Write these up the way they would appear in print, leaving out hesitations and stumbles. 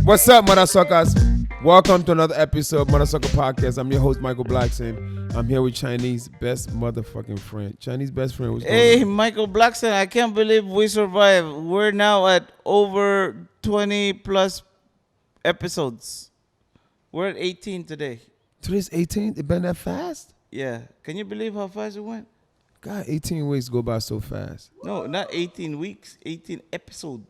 What's up, MODASUCKAs? Welcome to another episode of MODASUCKA Podcast. I'm your host, Michael Blackson. I'm here with Chinese best motherfucking friend. Chinese best friend. What's going on? Michael Blackson, I can't believe we survived. We're now at over 20 plus episodes. We're at 18 today. Today's 18th? It been that fast? Yeah. Can you believe how fast it went? God, 18 weeks go by so fast. No, not 18 weeks, 18 episodes.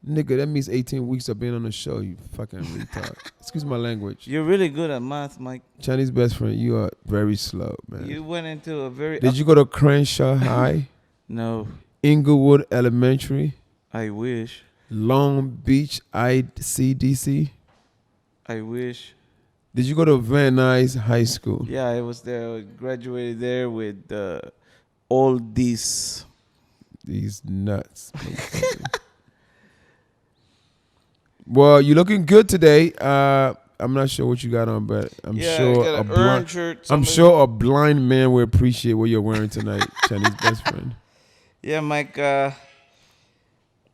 Nigga, that means 18 weeks of being on the show, you fucking retard. Excuse my language. You're really good at math, Mike. Chinese best friend, you are very slow, man. You went into a very... Did you go to Crenshaw High? No. Inglewood Elementary? I wish. Long Beach ICDC? I wish. Did you go to Van Nuys High School? Yeah, I was there. I graduated there with all these nuts. Well, you're looking good today. I'm not sure what you got on, but I'm sure a blind man will appreciate what you're wearing tonight, Chinese best friend. Yeah, Mike. I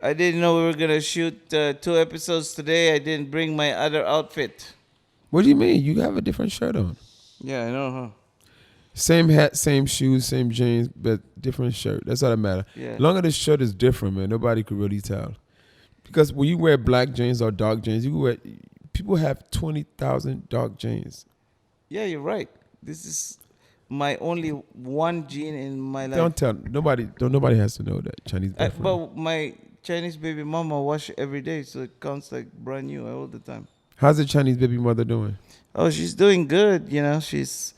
didn't know we were gonna shoot 2 episodes today. I didn't bring my other outfit. What do you mean? You have a different shirt on. Yeah, I know, huh? Same hat, same shoes, same jeans, but different shirt. That's all that matters. Yeah. Long as the shirt is different, man, nobody could really tell. Because when you wear black jeans or dark jeans, people have 20,000 dark jeans. Yeah, you're right. This is my only one jean in my life. Don't tell nobody. Nobody has to know that Chinese best friend. But my Chinese baby mama wash it every day, so it counts like brand new all the time. How's the Chinese baby mother doing? Oh, she's doing good. You know, she's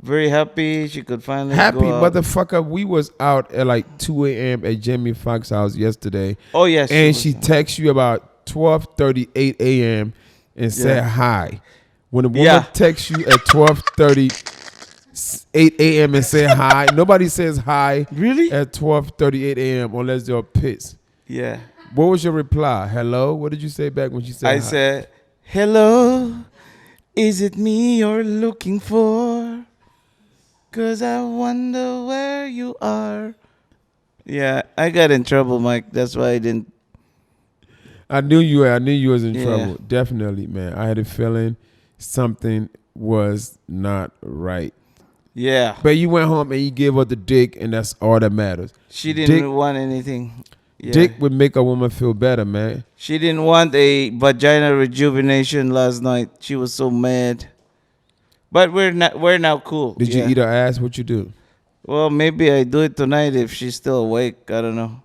very happy. She could finally happy go out. Motherfucker. We was out at like 2 a.m. at Jamie Foxx's house yesterday. Oh yes, and she texted you about 12:38 a.m. and said hi. When a woman texts you at 12:38 a.m. and say hi, nobody says hi. Really? At 12:38 a.m. unless they're pissed. Yeah. What was your reply? Hello. What did you say back when she said hi? I said, hello. Is it me you're looking for? 'Cause I wonder where you are. Yeah, I got in trouble, Mike. That's why I didn't. I knew you was in trouble. Definitely, man. I had a feeling something was not right. Yeah. But you went home and you gave her the dick, and that's all that matters. She didn't want anything. Yeah. Dick would make a woman feel better, man. She didn't want a vagina rejuvenation last night. She was so mad. But we're now cool. Did you eat her ass? What you do? Well, maybe I do it tonight if she's still awake. I don't know.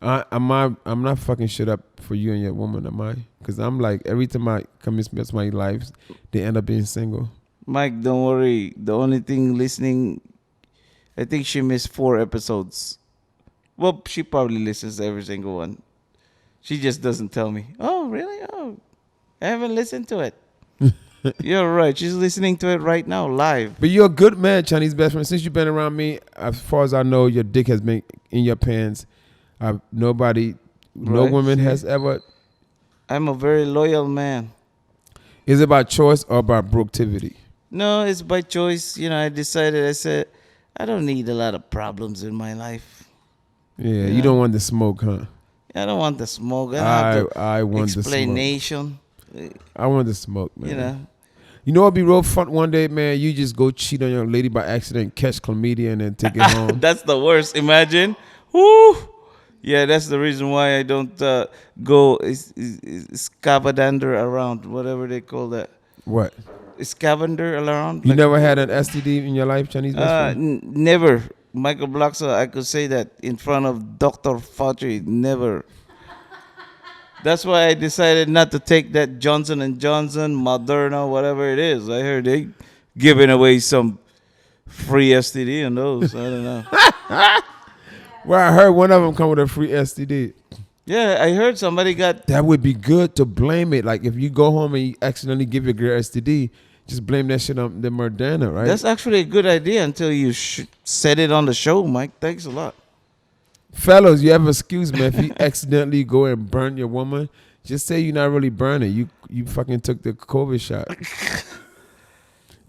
I'm not fucking shit up for you and your woman, am I? Because I'm like, every time I come and spend my life, they end up being single. Mike, don't worry. The only thing listening, I think she missed 4 episodes. Well, she probably listens to every single one. She just doesn't tell me. Oh, really? Oh, I haven't listened to it. You're right. She's listening to it right now, live. But you're a good man, Chinese best friend. Since you've been around me, as far as I know, your dick has been in your pants. No woman has ever. I'm a very loyal man. Is it by choice or by productivity? No, it's by choice. You know, I said, I don't need a lot of problems in my life. Yeah, you don't want the smoke, huh? I don't want the smoke. I want explanation. The smoke. I want the smoke, man. You know. You know what'd be real fun one day, man? You just go cheat on your lady by accident, catch chlamydia, and then take it home. That's the worst. Imagine. Woo! Yeah, that's the reason why I don't go scavenger around, whatever they call that. What? Scavenger around. You never had an STD in your life, Chinese best friend? Never. Michael Blackson, I could say that in front of Dr. Fauci. Never. That's why I decided not to take that Johnson & Johnson, Moderna, whatever it is. I heard they giving away some free STD on those. I don't know. Well, I heard one of them come with a free STD. Yeah, I heard somebody got... That would be good to blame it. Like, if you go home and you accidentally give your girl STD, just blame that shit on the Moderna, right? That's actually a good idea until you said it on the show, Mike. Thanks a lot. Fellas, you have an excuse, man. If you accidentally go and burn your woman, just say you're not really burning. You fucking took the COVID shot.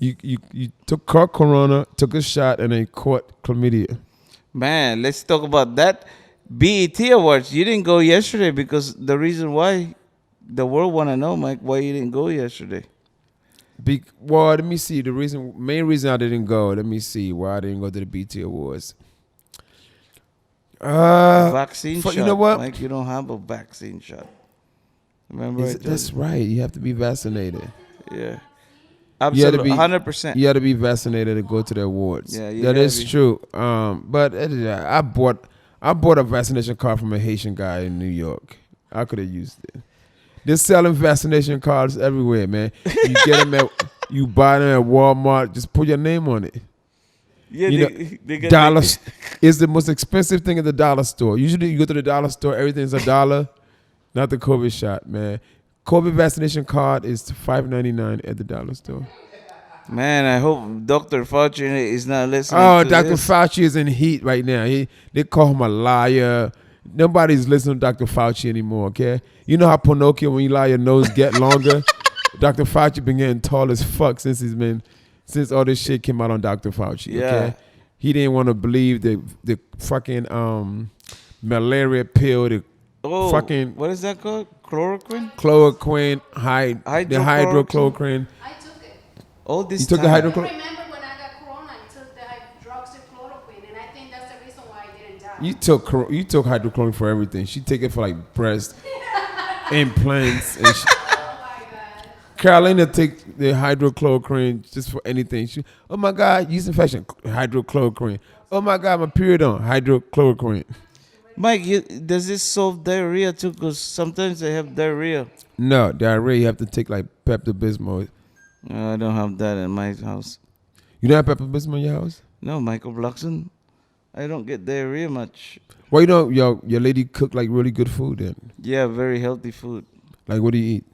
You took corona, took a shot, and then caught chlamydia. Man, let's talk about that. BET Awards. You didn't go yesterday because the reason why the world want to know, Mike, why you didn't go yesterday. Well, let me see. Main reason I didn't go. Let me see why I didn't go to the BT Awards. Vaccine shot. You know what? Mike, you don't have a vaccine shot. Remember? That's right. You have to be vaccinated. Yeah. Absolutely. 100%. You have to be vaccinated to go to the awards. Yeah, that is true. But I bought a vaccination card from a Haitian guy in New York. I could have used it. They're selling vaccination cards everywhere, man. You get them you buy them at Walmart. Just put your name on it. Yeah, dollars is the most expensive thing at the dollar store. Usually, you go to the dollar store, everything's $1. Not the COVID shot, man. COVID vaccination card is $5.99 at the dollar store. Man, I hope Dr. Fauci is not listening. Oh, to Dr. this. Fauci is in heat right now. They call him a liar. Nobody's listening to Dr. Fauci anymore, okay? You know how Pinocchio, when you lie, your nose get longer? Dr. Fauci been getting tall as fuck since all this shit came out on Dr. Fauci, okay? He didn't want to believe the fucking malaria pill, fucking... What is that called? Chloroquine? Chloroquine, the hydrochloroquine. I took it. All this You took time. the I hydrochloroquine? remember when I got corona, I took the hydroxychloroquine, and I think that's the reason why I didn't die. You took hydrochloroquine for everything. She take it for like breast implants and shit. Oh my God. Carolina take the hydrochloroquine just for anything. Oh my God, yeast infection, hydrochloroquine. Oh my God, my period on hydrochloroquine. Mike, does this solve diarrhea too? Because sometimes they have diarrhea. No, diarrhea you have to take like Pepto-Bismol. No, I don't have that in my house. You don't have Pepto-Bismol in your house? No, Michael Blackson. I don't get diarrhea much. Well, you know, your lady cook like really good food then. Yeah, very healthy food. Like what do you eat?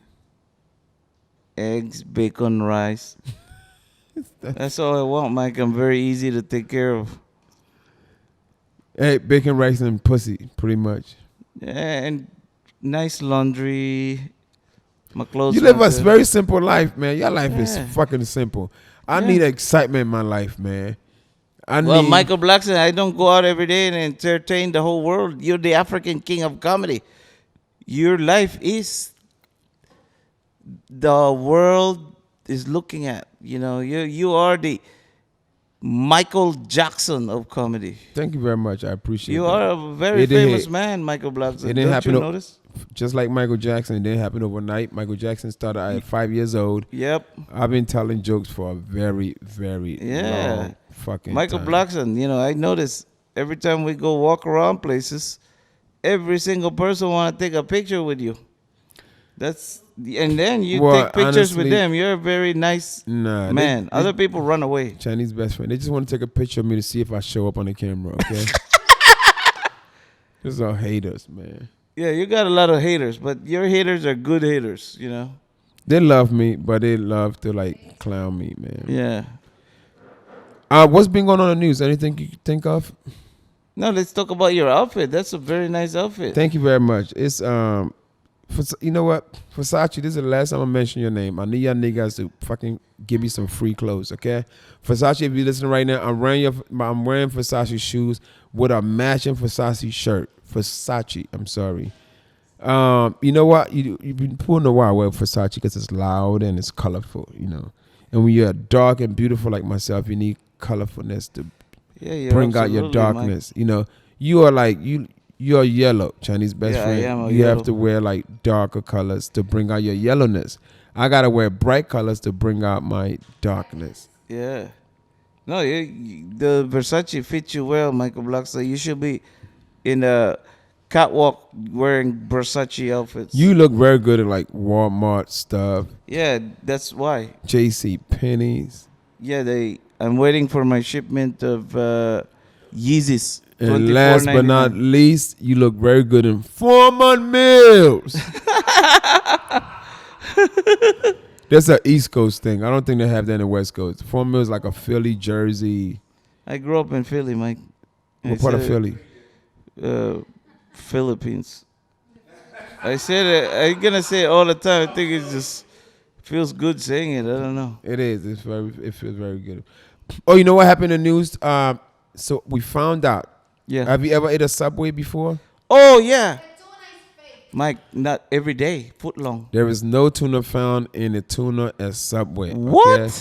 Eggs, bacon, rice. That's all I want, Mike. I'm very easy to take care of. Hey, bacon, rice, and pussy, pretty much. Yeah, and nice laundry. My clothes. You live a very simple life, man. Your life is fucking simple. I need excitement in my life, man. Michael Blackson, I don't go out every day and entertain the whole world. You're the African king of comedy. Your life is the world is looking at. You know, you are the Michael Jackson of comedy. Thank you very much. I appreciate it. You are a very famous man, Michael Blackson. It didn't happen. You notice? Just like Michael Jackson, it didn't happen overnight. Michael Jackson started at 5 years old. Yep. I've been telling jokes for a very, very long fucking Michael time. Blackson, you know, I notice every time we go walk around places, every single person want to take a picture with you. And then you take pictures with them. You're a very nice man. Other people run away. Chinese best friend. They just want to take a picture of me to see if I show up on the camera, okay? These are haters, man. Yeah, you got a lot of haters, but your haters are good haters, you know? They love me, but they love to, like, clown me, man. Yeah. What's been going on in the news? Anything you can think of? No, let's talk about your outfit. That's a very nice outfit. Thank you very much. It's, you know what? Versace, this is the last time I mention your name. I need y'all niggas to fucking give me some free clothes, okay? Versace, if you're listening right now, I'm wearing Versace shoes with a matching Versace shirt. Versace, I'm sorry. You know what? You've been pulling a while with Versace because it's loud and it's colorful, you know. And when you're dark and beautiful like myself, you need colorfulness to bring out your darkness. Mike. You know, you are like you're yellow, Chinese best friend. You have to wear like darker colors to bring out your yellowness. I gotta wear bright colors to bring out my darkness. Yeah. No, the Versace fits you well, Michael Blackson. You should be in a catwalk wearing Versace outfits. You look very good at like Walmart stuff. Yeah, that's why. JC Penney's. Yeah, I'm waiting for my shipment of Yeezys. And last but not least, you look very good in Foreman Mills. That's an East Coast thing. I don't think they have that in the West Coast. Foreman Mills is like a Philly, Jersey. I grew up in Philly, Mike. What part of Philly? Philippines. I said it. I'm gonna say it all the time. I think it just feels good saying it. I don't know. It is. It feels very good. Oh, you know what happened in the news? So we found out. Yeah. Have you ever ate a Subway before? Oh yeah. The tuna is fake. Mike, not every day, foot long. There is no tuna found in the tuna at Subway. What? Okay?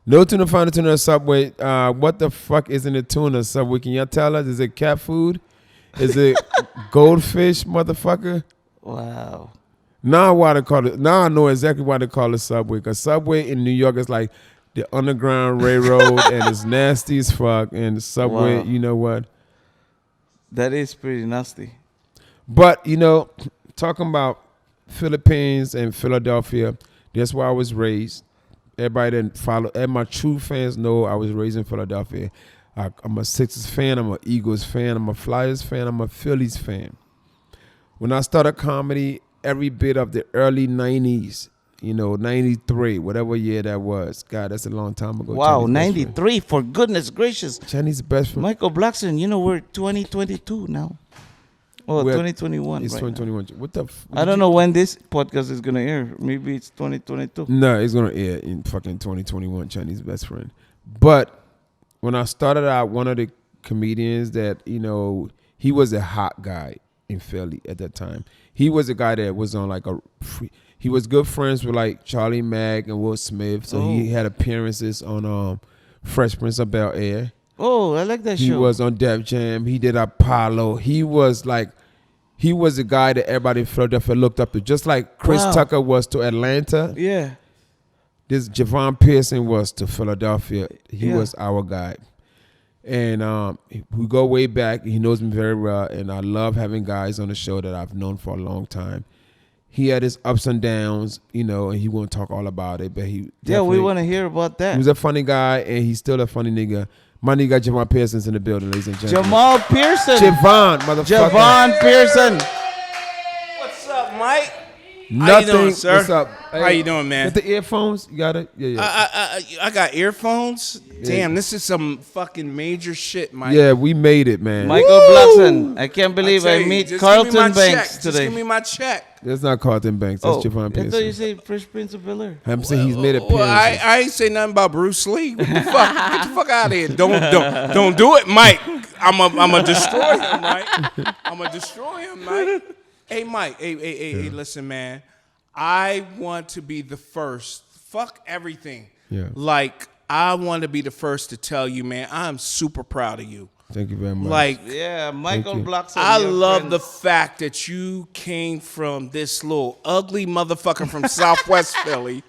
No tuna found in the tuna at Subway. What the fuck is in the tuna Subway? Can y'all tell us? Is it cat food? Is it goldfish, motherfucker? Wow. Now why they call it? Now I know exactly why they call it Subway. Because Subway in New York is like the Underground Railroad, and it's nasty as fuck. And the Subway, Wow. you know what? That is pretty nasty. But you know, talking about Philippines and Philadelphia, that's where I was raised. Everybody that follow, and my true fans know I was raised in Philadelphia. I'm a Sixers fan, I'm an Eagles fan, I'm a Flyers fan, I'm a Phillies fan. When I started comedy, every bit of the early 90s, you know, 93, whatever year that was. God, that's a long time ago. Wow, Chinese best 93, for goodness gracious. friend. Chinese best friend. Michael Blackson, you know we're 2022 now. Oh, We're- 2021. It's right 2021. What the now. I don't know when this podcast is going to air. Maybe it's 2022. No, it's gonna air in fucking 2021. Chinese best friend. But when I started out, one of the comedians that he was a hot guy in Philly at that time. He was a guy that was on like he was good friends with like Charlie Mack and Will Smith. So he had appearances on Fresh Prince of Bel-Air. Oh, I like that He show. was on Def Jam. He did Apollo. He was a guy that everybody in Philadelphia looked up to, just like Chris Wow. Tucker was to Atlanta. Yeah. This Javon Pearson was to Philadelphia. He Yeah. was our guy. And we go way back. He knows me very well. And I love having guys on the show that I've known for a long time. He had his ups and downs, and he won't talk all about it. But Yeah, we definitely- want to hear about He that. was a funny guy, and he's still a funny nigga. My nigga Javon Pearson's in the building, ladies and gentlemen. Jamal Pearson. Javon, motherfucker. Javon Pearson. What's up, Mike? Nothing. How you doing, sir? What's up? How you doing, man? Get the earphones. You got it? Yeah. I got earphones. Damn, this is some fucking major shit, Mike. Yeah, we made it, man. Michael Blackson. I can't believe tell I you, meet just give me Carlton my Banks check. today. Just give me my check. That's not Carlton Banks. That's Javon I thought you Pearson. said Fresh Prince of Bel-Air. I'm saying he's made Well, appearances. I ain't say nothing about Bruce Lee. What the fuck? Get the fuck out of here. Don't do it, Mike. I'm a destroy him, Mike. I'm a destroy him, Mike. Hey, Mike. Hey, listen, man. I want to be the first. Fuck everything. Yeah. Like, I want to be the first to tell you, man, I'm super proud of you. Thank you very much. Like, Yeah, Michael you. Blackson. I your love friend. the fact that you came from this little ugly motherfucker from Southwest Philly,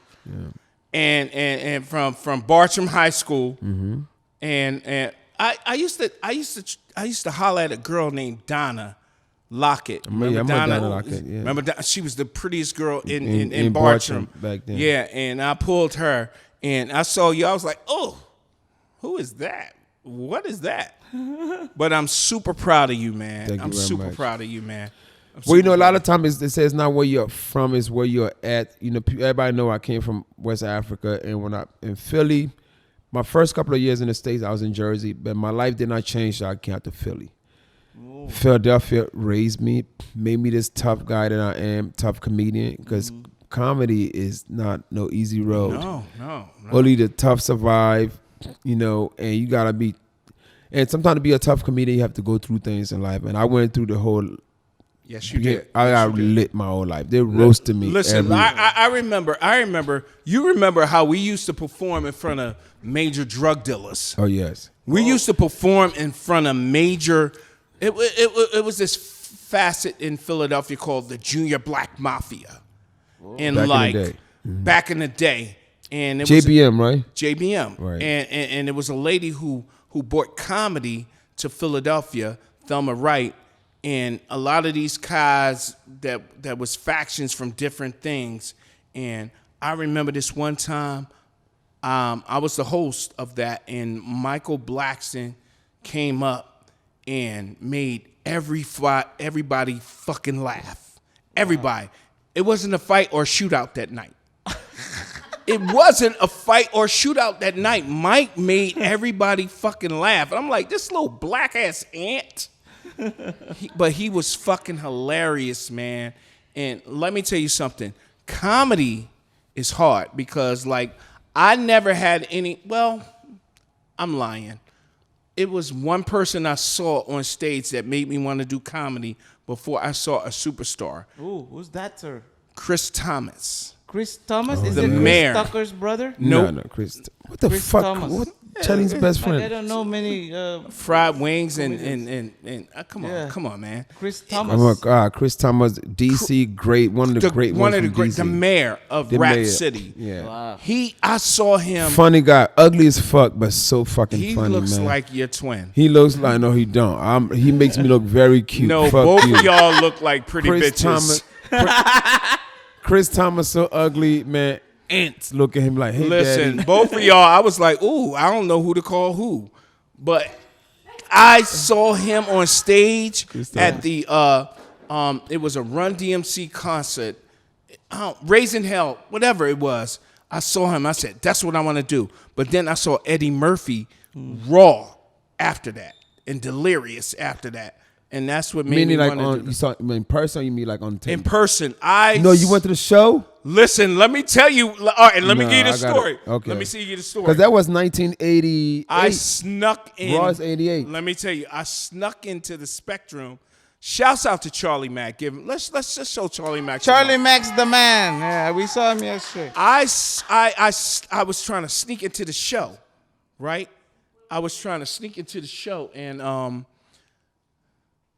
and from Bartram High School, and I used to holler at a girl named Donna Lockett. I'm a Donna Lockett, yeah. Remember she was the prettiest girl In in Bartram back then. Yeah, and I pulled her, and I saw you. I was like, oh, who is that? What is that? But I'm super proud of you, man. Thank you I'm very super much. proud of you, man. Well, a lot of times they say it's not where you're from, it's where you're at. Everybody know I came from West Africa, and when I in Philly, my first couple of years in the States, I was in Jersey, but my life did not change, so I came out to Philly. Philadelphia raised me, made me this tough guy that I am, tough comedian, because comedy is not no easy road. No. Only the tough survive, and you gotta be. And sometimes to be a tough comedian, you have to go through things in life. And I went through the whole. Yes, you did. I Yes, got you did. lit my whole life. They roasted me. Listen, every- I remember. You remember how we used to perform in front of major drug dealers. Oh yes. We used to perform in front of major. It was this facet in Philadelphia called the Junior Black Mafia, and Back in the like day. back in the day, and it was JBM, right? JBM, Right. and it was a lady who brought comedy to Philadelphia, Thelma Wright, and a lot of these guys that was factions from different things. And I remember this one time, I was the host of that, and Michael Blackson came up and made everybody fucking laugh. Everybody. It wasn't a fight or shootout that night. It wasn't a fight or shootout that night. Mike made everybody fucking laugh. And I'm like, this little black ass ant. But he was fucking hilarious, man. And let me tell you something. Comedy is hard because, like, I never had any. Well, I'm lying. it was one person I saw on stage that made me want to do comedy before I saw a superstar. Ooh, who's that, sir? Chris Thomas. Chris Thomas? Is The it Chris mayor. Tucker's brother? Nope. No, Chris. What the Chris fuck? Thomas. What? Chinese best I friend. don't know many. Fried wings and come on, Yeah. come on, man. Chris Oh my Thomas. God, Chris Thomas, DC, great, one of the great one ones of the from great, DC. the mayor of The Rap mayor. City. Yeah, Wow. I saw him. funny guy, ugly as fuck, but so fucking He funny, looks man. like your twin. He looks like no, he don't. He makes me look very cute. No, Fuck both you. of y'all look like pretty Chris bitches. Thomas, Chris Thomas, so ugly, man. Ants look at him like, hey, Listen, daddy. both of y'all, I was like, ooh, I don't know who to call who. But I saw him on stage at the it was a Run DMC concert, Raising Hell, whatever it was. I saw him. I said, that's what I want to do. But then I saw Eddie Murphy raw after that and Delirious after that. And that's what made Meaning me like want to on do you saw in person, or you mean like on tape? in person. No, you went to the show. Listen, let me tell you. All right, and let me No, give you the I got it. story. Okay. Let me see you the story. Because that was 1988. I snuck in. Raw is 88. Let me tell you, I snuck into the Spectrum. Shouts out to Charlie Mack. Let's just show Charlie Mack. Charlie Mack's the man. Yeah, we saw him yesterday. I was trying to sneak into the show, right? I was trying to sneak into the show, and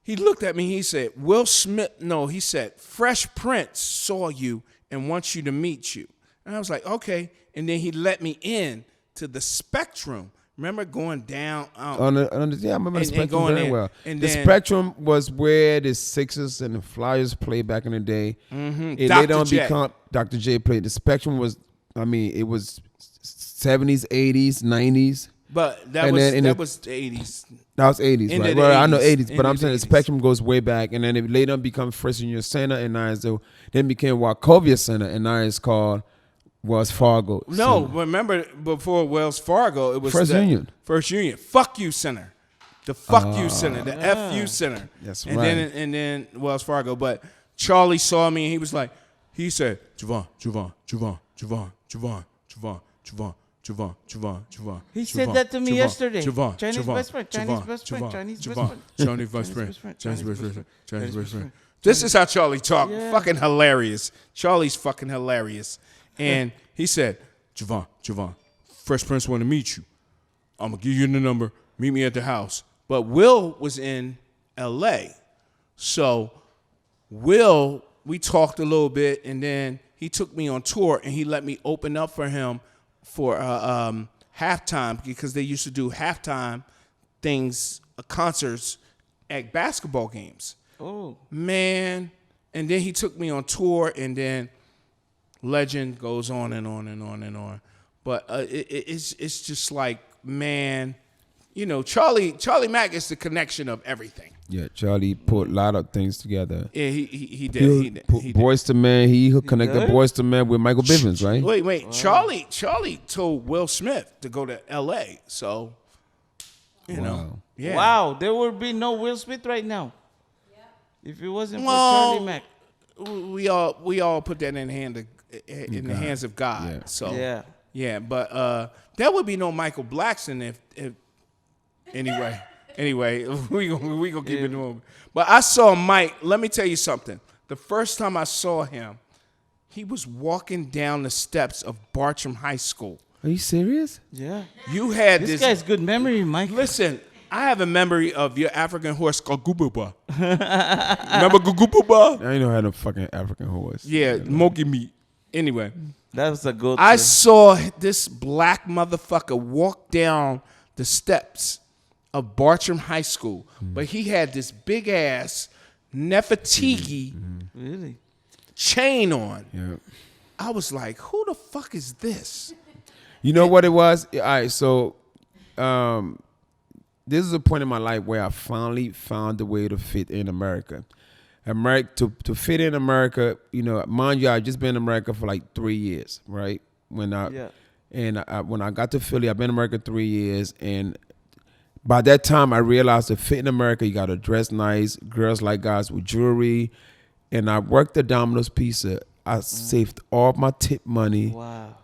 he looked at me. He said, "Will Smith." No, he said, "Fresh Prince saw you and wants you to meet you." And I was like, "Okay." And then he let me in to the Spectrum. Remember going down? Yeah, I remember the and Spectrum going very in. well. And The then- Spectrum was where the Sixers and the Flyers played back in the day. Mm-hmm. It Dr. later on J. become Dr. J played. The Spectrum was, it was 70s, 80s, 90s. But that And was then in that the- was the 80s. That was 80s, Into right? the Well, I know 80s, 80s, but I'm into saying the the 80s. Spectrum goes way back, and then it later on become First Union Center, and now then became Wachovia Center, and now it's called Wells Fargo. No, Center. remember before Wells Fargo, it was First the Union. First Union. Fuck you center. The fuck you center. The FU center. That's and right. Then Wells Fargo. But Charlie saw me and he was like, he said, Javon. He said that to me yesterday. Javon. Chinese best friend. Chinese best friend. Chinese best friend. Chinese best friend. This is how Charlie talk. Yeah. Fucking hilarious. Charlie's fucking hilarious. And he said, Javon, Fresh Prince want to meet you. I'm going to give you the number. Meet me at the house. But Will was in L.A. So Will, we talked a little bit, and then he took me on tour, and he let me open up for him for halftime, because they used to do halftime things, concerts at basketball games. Oh, Man. And then he took me on tour, and then legend goes on and on and on and on. But it's just like, man, you know, Charlie Mack is the connection of everything. Yeah, Charlie put a lot of things together. Yeah, he did. He did. Boys to Men, he connected did? Boys to Men with Michael Bivins, right? Wait. Charlie told Will Smith to go to L.A. So, you know, yeah. wow. There would be no Will Smith right now if it wasn't for Well, Charlie Mack. We all put that in the hands of God. Yeah. So yeah, but there would be no Michael Blackson if anyway. Anyway, we gonna keep it moving. But I saw Mike. Let me tell you something. The first time I saw him, he was walking down the steps of Bartram High School. Are you serious? Yeah. You had This this. guy's good memory, Mike. Listen, I have a memory of your African horse called Gububa. Remember Gububa? I ain't know how no fucking African horse. Yeah, monkey meat. Anyway, That was a good. I saw this black motherfucker walk down the steps of Bartram High School, but he had this big ass Nefertiti Really? chain on. Yeah. I was like, who the fuck is this? You know what it was? All right, so this is a point in my life where I finally found a way to fit in America. To fit in America, you know, mind you, I just been in America for like 3 years, right? When I got to Philly, I've been in America 3 years, and by that time I realized to fit in America, you got to dress nice. Girls like guys with jewelry, and I worked at Domino's Pizza. I saved all my tip money. Wow.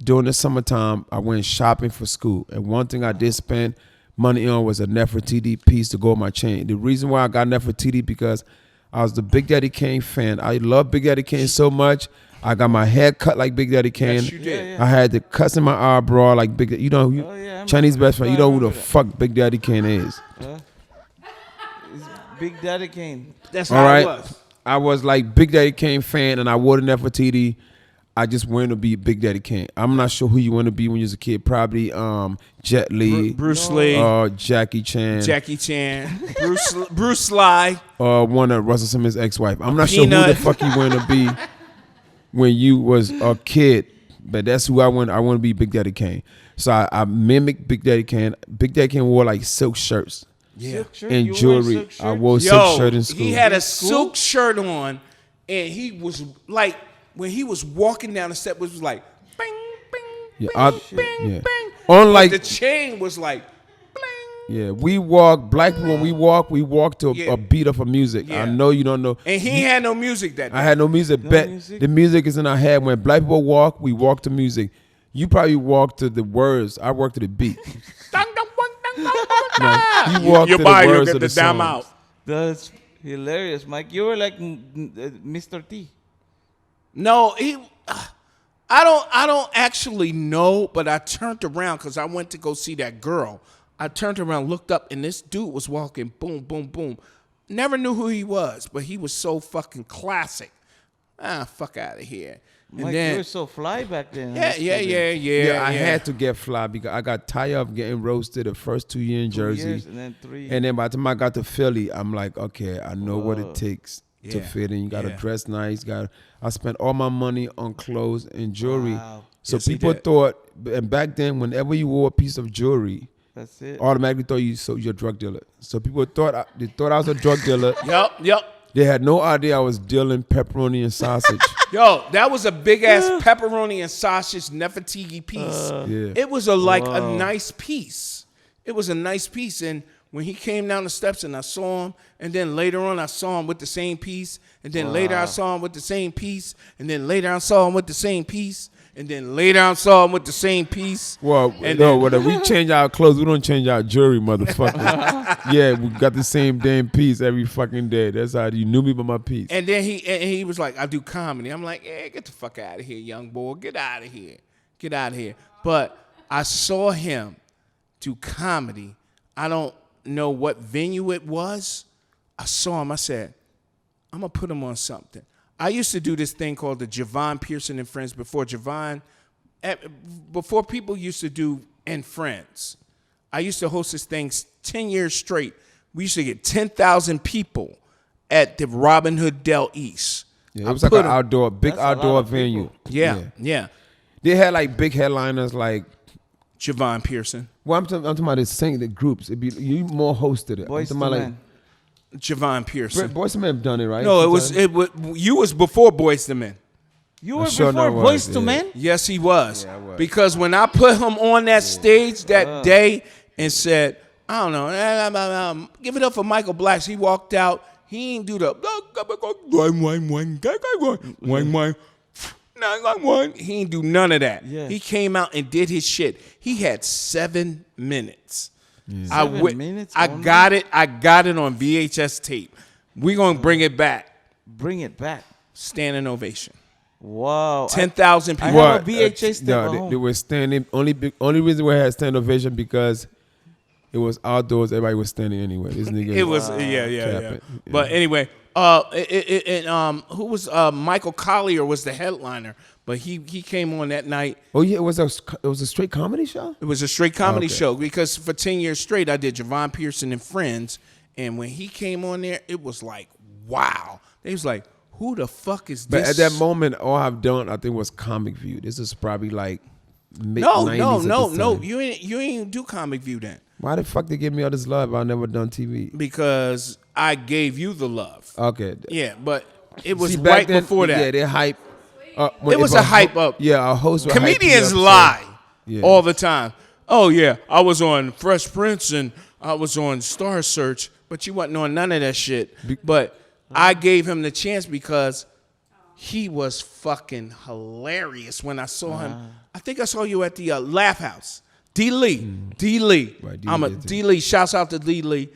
During the summertime, I went shopping for school, and one thing I did spend money on was a Nefertiti piece to go on my chain. The reason why I got Nefertiti because I was the Big Daddy Kane fan. I love Big Daddy Kane so much. I got my hair cut like Big Daddy Kane. Yes, you did. I had the cuts in my eyebrow like Big Daddy. You know, Chinese best friend. You know who the fuck Big Daddy Kane is. It's Big Daddy Kane. That's All how right. it was. I was like Big Daddy Kane fan, and I wore the Nefertiti. I just wanted to be Big Daddy Kane. I'm not sure who you want to be when you was a kid. Probably Jet Li, Bruce Lee, Jackie Chan, Bruce Lee, one of Russell Simmons' ex-wife. I'm not sure who the fuck you want to be when you was a kid, but that's who I want. I want to be Big Daddy Kane. So I mimicked Big Daddy Kane. Big Daddy Kane wore like silk shirts. Yeah, and jewelry. I wore silk shirt in school. He had a silk shirt on, and he was like, when he was walking down the step, it was like, bing, bing, bing, bing. Unlike the chain was like, bling. Yeah, we walk. Black people, when we walk to a beat of a music. Yeah. I know you don't know. And he had no music that day. I had no music. The music is in our head. When black people walk, we walk to music. You probably walk to the words. I work to the beat. You walk to the words of the song. Out. That's hilarious, Mike. You were like Mr. T. No, I don't actually know, but I turned around because I went to go see that girl. I turned around, looked up, and this dude was walking, boom, boom, boom. Never knew who he was, but he was so fucking classic. Fuck out of here. And Mike, then, you were so fly back then. Yeah. I had to get fly because I got tired of getting roasted the first 2 years in Jersey. And then 3. And then by the time I got to Philly, I'm like, okay, I know what it takes to fit in. You got to dress nice. I spent all my money on clothes and jewelry. Wow. So Yes, people thought, and back then, whenever you wore a piece of jewelry, that's it. automatically thought you're a drug dealer. So people thought I was a drug dealer. Yep. They had no idea I was dealing pepperoni and sausage. Yo, that was a big ass pepperoni and sausage Nefertiti piece. It was a nice piece. It was a nice piece. And when he came down the steps and I saw him, and then later on I saw him with the same piece, and then later I saw him with the same piece, and then later I saw him with the same piece, and then later I saw him with the same piece. Well, when we change our clothes, we don't change our jewelry, motherfucker. Yeah, we got the same damn piece every fucking day. That's how you knew me by my piece. And then he was like, I do comedy. I'm like, get the fuck out of here, young boy. Get out of here. Get out of here. But I saw him do comedy. I don't know what venue it was. I saw him. I said, I'm going to put him on something. I used to do this thing called the Javon Pearson and Friends before people used to do and Friends. I used to host this thing 10 years straight. We used to get 10,000 people at the Robin Hood Del East. Yeah, it was like an big outdoor venue. Yeah. They had like big headliners like Javon Pearson. Well, I'm talking about the groups. It'd be you more hosted it. Boys to Men. Javon Pearson. Boys to Men have done it, right? No, you was before Boys to Men. You were before Boys to Men? Yes, he was. Yeah, I was. Because when I put him on that stage that day and said, I don't know, give it up for Michael Blackson. He walked out. He ain't do the he ain't do none of that. Yeah. He came out and did his shit. He had 7 minutes. Yeah. 7 minutes I only? got it on VHS tape. We're going to bring it back. Bring it back. Standing ovation. Wow. 10,000 I people. have a VHS tape at home. They were standing. Only reason we had standing ovation because it was outdoors. Everybody was standing anyway. This nigga. It was yeah. But anyway, who was Michael Collier was the headliner, but he came on that night. Oh yeah, it was a straight comedy show. It was a straight comedy show because for 10 years straight I did Javon Pearson and Friends, and when he came on there, it was like wow. They was like, who the fuck is this? But at that moment, all I've done, I think, was ComicView. This is probably like mid No. 90s. You ain't do ComicView then. Why the fuck they give me all this love? I've never done TV. Because I gave you the love. Okay. Yeah, but it was See, back right then, before that. Yeah, they hype. It was a hype up. Yeah, a host would Comedians hype you up, lie Yeah. all the time. Oh yeah, I was on Fresh Prince and I was on Star Search, but you wasn't on none of that shit. But I gave him the chance because he was fucking hilarious when I saw him. I think I saw you at the Laugh House. D. Lee. D. Lee. Right, D. I'm a Lee, too. D. Lee. Shouts out to D. Lee.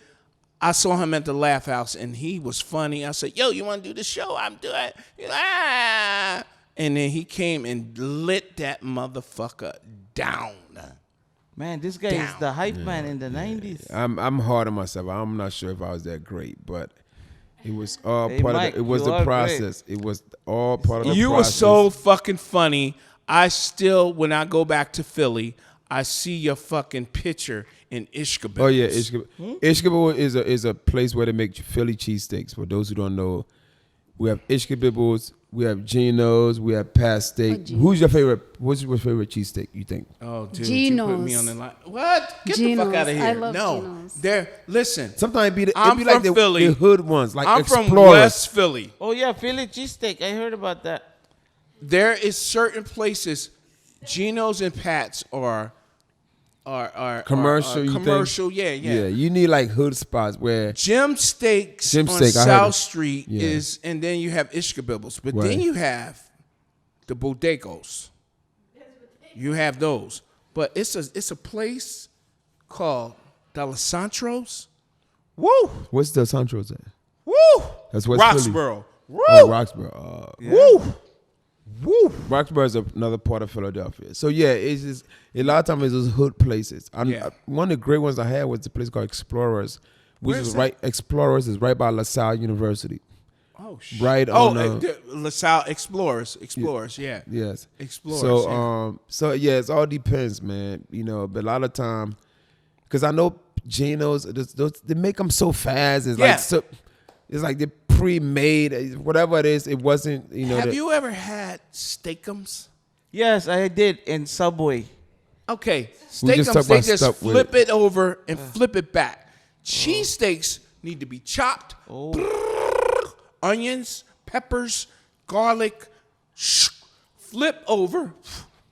I saw him at the Laugh House, and he was funny. I said, yo, you want to do the show? I'm doing it. He's like, ah. And then he came and lit that motherfucker down. Man, this guy is the hype man in the 90s. I'm hard on myself. I'm not sure if I was that great, but it was all Hey, part Mike, of it was you the are process. It was all part of the You were process. so fucking funny. I still, when I go back to Philly, I see your fucking picture in Ishkabibbles. Oh yeah, Ishkabibble is a place where they make Philly cheesesteaks. For those who don't know, we have Ishkabibbles, we have Geno's, we have Pat Steak. Who's your favorite? What's your favorite cheesesteak? You think? Oh, dude, you put me on the line. What? Get the fuck out of here! I love no, Geno's. they're listen. Sometimes it I'm be like from the Philly. hood ones, like I'm Explorers. from West Philly. Oh, yeah, Philly cheesesteak. I heard about that. There is certain places, Geno's and Pat's are Commercial, you think? commercial. Yeah. Yeah, you need like hood spots where Jim Steaks Jim on Steak, I heard South it. Street Yeah. is, and then you have Ishkabibbles, but Right. then you have the Bodegos. You have those, but it's a place called Dalessandro's. Woo, what's the Sancho's at? woo. That's West Philly. Roxborough. Woo, Oh, Roxborough. woo, woo. Roxborough is another part of Philadelphia. So yeah, it's just a lot of times it's those hood places. One of the great ones I had was a place called Explorers, which Where is is right. Explorers is right by LaSalle University. Oh shit. Right Oh, on. LaSalle Explorers. Yeah. Yes. Explorers. So yeah. so yeah, it all depends, man. You know, but a lot of time, because I know Geno's, they make them so fast. It's Yeah. like so. It's like they're pre-made, whatever it is. It wasn't, you know. Have you ever had Steakums? Yes, I did in Subway. Okay, We just Steakums, talked they about just stuff with flip it over and flip it back. Cheesesteaks need to be chopped. Onions, peppers, garlic, flip over,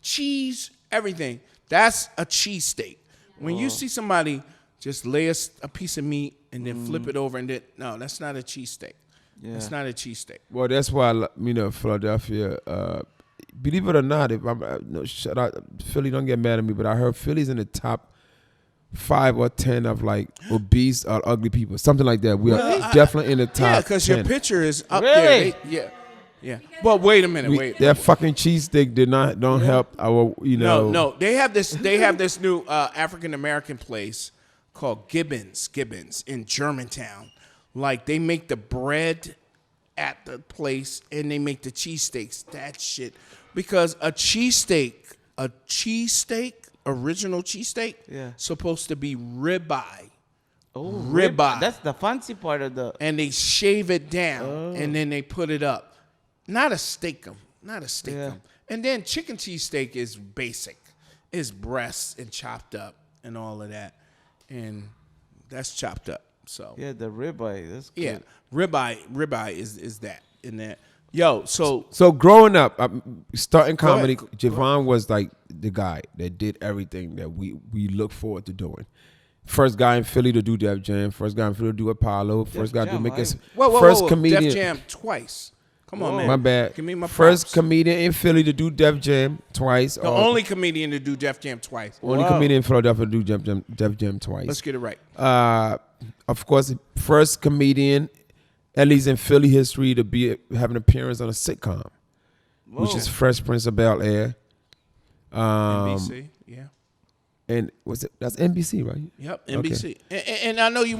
cheese, everything. That's a cheesesteak. When you see somebody just lay a piece of meat and then flip it over and then, no, that's not a cheesesteak. Yeah. It's not a cheesesteak. Well, that's why Philadelphia. Believe it or not, if I'm no, shut out, Philly, don't get mad at me, but I heard Philly's in the top 5 or 10 of like obese or ugly people, something like that. We are definitely in the top. Yeah, because your 10. picture is up Really? there. Yeah. But wait a minute. That fucking cheesesteak don't help our, you know. No. They have this new African American place called Gibbons in Germantown. Like they make the bread at the place and they make the cheesesteaks. That shit. Because a cheesesteak, original cheesesteak, supposed to be ribeye. Oh, Ribeye. That's the fancy part of the. And they shave it down and then they put it up. Not a steakum. Yeah. And then chicken cheesesteak is basic. It's breasts and chopped up and all of that. And that's chopped up. So Yeah, the ribeye. That's good. yeah, ribeye is that in that. Yo, so growing up, starting Go ahead. comedy, Go Javon was like the guy that did everything that we look forward to doing. First guy in Philly to do Def Jam. First guy in Philly to do Apollo. First guy to Jam, make us. whoa, First whoa. comedian. Def Jam twice. Come on, man. My bad. Give me my First props. comedian in Philly to do Def Jam twice. The only comedian to do Def Jam twice. Only comedian in Philadelphia to do Def Jam twice. Let's get it right. Of course, first comedian, at least in Philly history, to have an appearance on a sitcom, which is Fresh Prince of Bel-Air. NBC, yeah. And that's NBC, right? Yep, NBC. And I know you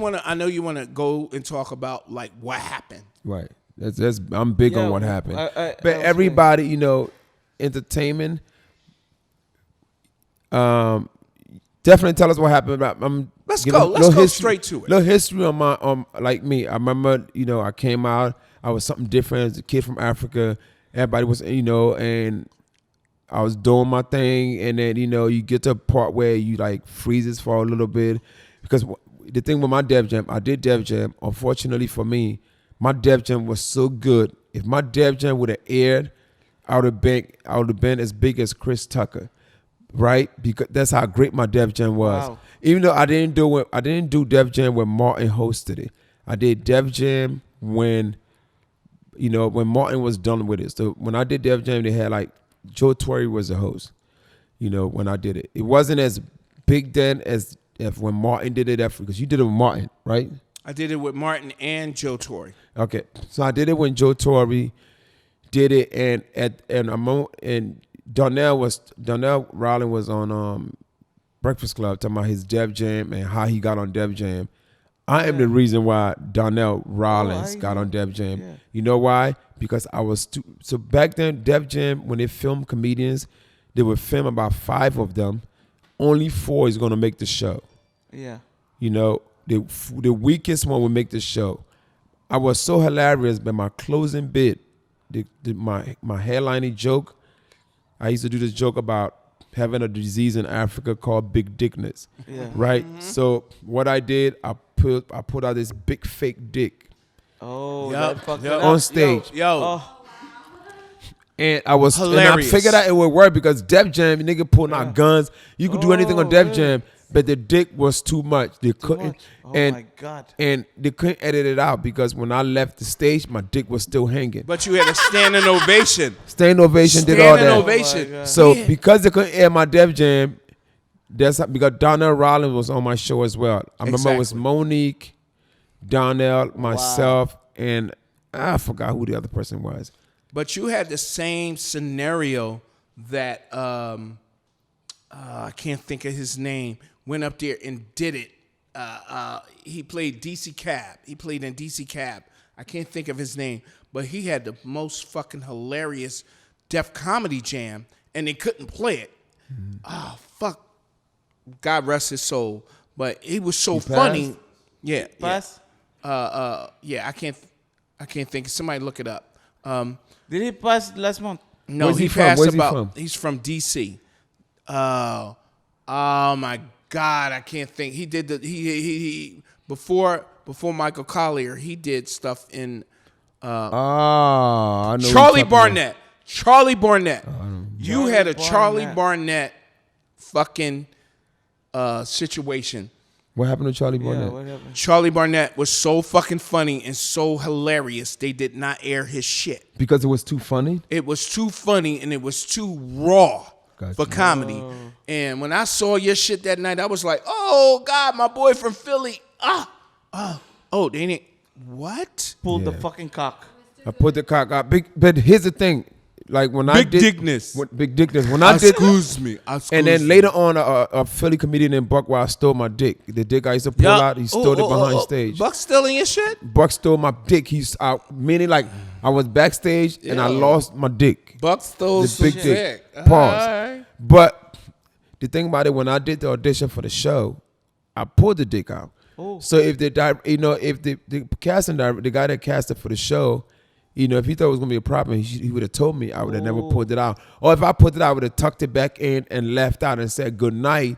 wanna go and talk about like what happened. Right. That's I'm big on what happened. that But was everybody, entertainment. Definitely tell us what happened. Let's giving go. Let's little go straight to it. Little history on like me. I remember, I came out. I was something different as a kid from Africa. Everybody was, and I was doing my thing. And then, you get to a part where you like freezes for a little bit. Because the thing with my Def Jam, I did Def Jam. Unfortunately for me, my Def Jam was so good. If my Def Jam would have aired, I would have been as big as Chris Tucker, right? Because that's how great my Def Jam was. Wow. Even though I didn't do Def Jam when Martin hosted it. I did Def Jam when Martin was done with it. So when I did Def Jam, they had like Joe Torre was the host. When I did it, it wasn't as big then as if when Martin did it because you did it with Martin, right? I did it with Martin and Joe Torre. Okay, so I did it when Joe Torre did it, and Donnell Rawlings was on Breakfast Club talking about his Def Jam and how he got on Def Jam. I am the reason why Donnell Rawlings got on Def Jam. Yeah. You know why? Because I was so back then Def Jam, when they filmed comedians, they would film about 5 of them. Only 4 is gonna make the show. Yeah. You know, the weakest one would make the show. I was so hilarious, but my closing bit, my headlining joke, I used to do this joke about having a disease in Africa called big dickness. Yeah. Right? Mm-hmm. So what I did, I put out this big fake dick. Oh, on stage. And I was hilarious. And I figured out it would work because Def Jam, nigga pulling out guns. You could do anything on Def Jam, but the dick was too much. They couldn't. Oh my God. And they couldn't edit it out because when I left the stage, my dick was still hanging. But you had a standing ovation. Standing ovation did all that. Standing ovation. So because they couldn't air my Def Jam, because Donnell Rawlings was on my show as well. I remember it was Monique, Donnell, myself, and I forgot who the other person was. But you had the same scenario that I can't think of his name, went up there and did it. He played DC Cab. He played in DC Cab. I can't think of his name, but he had the most fucking hilarious Def Comedy Jam, and they couldn't play it. Mm-hmm. Oh, fuck. God rest his soul. But he was so funny. Yeah. Pass? Yeah, I can't think. Somebody look it up. Did he pass last month? No, Where's he from? passed Where's about. he from? He's from DC. Oh my God, I can't think. He did he before Michael Collier. He did stuff in. I know Charlie Barnett. Charlie Barnett. You Charlie had a Barnett. Charlie Barnett fucking situation. What happened to Charlie Barnett? Yeah, what happened? Charlie Barnett was so fucking funny and so hilarious. They did not air his shit. Because it was too funny? It was too funny and it was too raw for comedy. And when I saw your shit that night, I was like, oh, God, my boy from Philly. Oh, they didn't. What? Pulled the fucking cock. I put the cock out. But here's the thing. Like when Big dickness. Big dickness. When I did, excuse me. And then later on, a Philly comedian named Buck, where I stole my dick. The dick I used to pull out, he stole it behind stage. Buck stealing your shit? Buck stole my dick. He's out, meaning like I was backstage and I lost my dick. Buck stole the big dick. Pause. Right. But the thing about it, when I did the audition for the show, I pulled the dick out. So if the casting director, the guy that casted for the show, if he thought it was gonna be a problem, he would have told me. I would have never pulled it out. Or if I pulled it out, I would have tucked it back in and left out and said good night.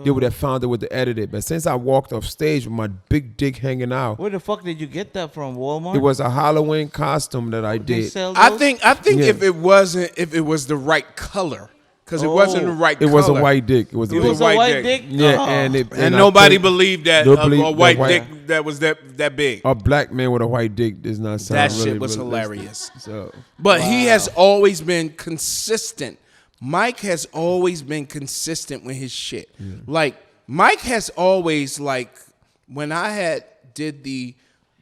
They would have found it with the editor. But since I walked off stage with my big dick hanging out, where the fuck did you get that from? Walmart? It was a Halloween costume that I did. I think if it was the right color. Because it wasn't the right color. It was a white dick. It was a white dick? Yeah, and nobody believed that a white dick that was that big. A black man with a white dick does not sound that really shit was realistic. hilarious. So, but he has always been consistent. Mike has always been consistent with his shit. Yeah. Like Mike has always, like, when I did the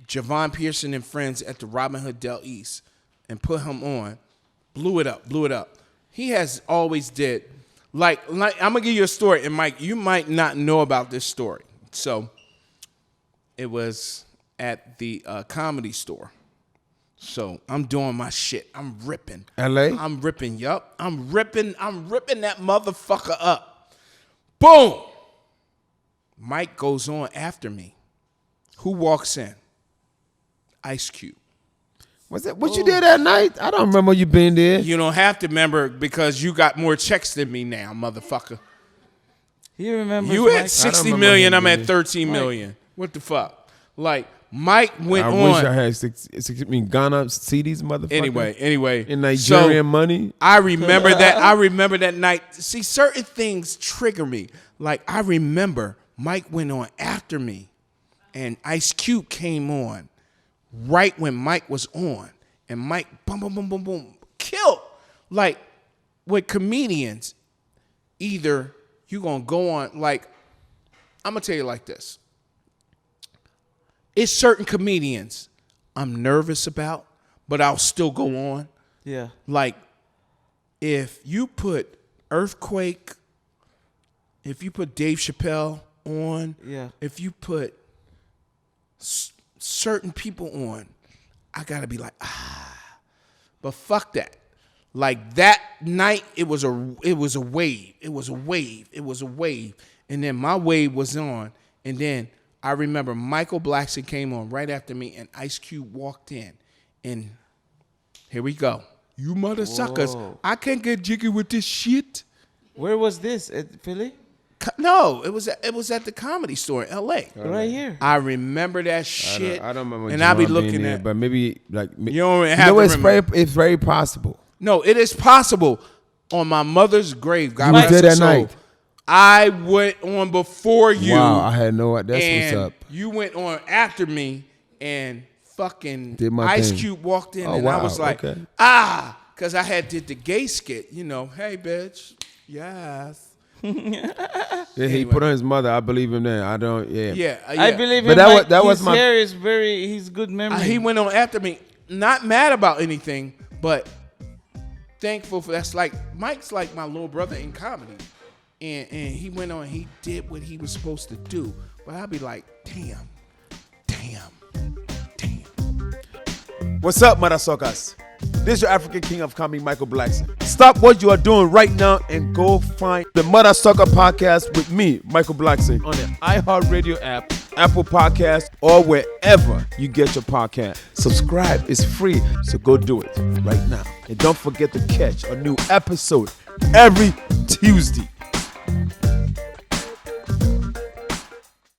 Javon Pearson and Friends at the Robin Hood Del East and put him on, blew it up. He has always did. Like I'm going to give you a story. And, Mike, you might not know about this story. So it was at the Comedy Store. So I'm doing my shit. I'm ripping. L.A.? I'm ripping, yup. I'm ripping that motherfucker up. Boom. Mike goes on after me. Who walks in? Ice Cube. Was that what you did that night? I don't remember you being there. You don't have to remember because you got more checks than me now, motherfucker. He remembers. You at 60 million, I'm at 13 million. What the fuck? Like, Mike went on. I wish I had Ghana CDs, motherfucker. Anyway. In Nigerian money. I remember that. I remember that night. See, certain things trigger me. Like, I remember Mike went on after me, and Ice Cube came on. Right when Mike was on, and Mike, boom, boom, boom, boom, boom, killed. Like, with comedians, either you're going to go on. Like, I'm going to tell you like this. It's certain comedians I'm nervous about, but I'll still go on. Yeah. Like, if you put Earthquake, if you put Dave Chappelle on, if you put certain people on, I got to be like, But fuck that. Like that night, it was a wave. It was a wave. And then my wave was on. And then I remember Michael Blackson came on right after me, and Ice Cube walked in. And here we go. You mother suckers. I can't get jiggy with this shit. Where was this? At Philly? No, it was at the Comedy Store in L.A. Right here. I remember that shit. I don't remember. And I'll be looking at, but maybe like you don't have to remember. It's very possible. No, it is possible. On my mother's grave, God was bless there her that soul, night. I went on before you. Wow, I had no idea. That's and what's up. You went on after me, and fucking Did my Ice thing. Cube walked in, Oh, and wow, I was like, okay. because I had did the gay skit, you know, hey bitch, yes. Yeah, he put on his mother. I believe him then. I don't. Yeah. Yeah, I believe But him. that was his my- hair is very. He's good memory. He went on after me, not mad about anything, but thankful for that's like Mike's like my little brother in comedy, and he went on. He did what he was supposed to do, but I'd be like, damn. What's up, MODASUCKAs? This is your African King of Comedy, Michael Blackson. Stop what you are doing right now and go find the MODASUCKA Podcast with me, Michael Blackson, on the iHeartRadio app, Apple Podcast, or wherever you get your podcast. Subscribe is free, so go do it right now. And don't forget to catch a new episode every Tuesday.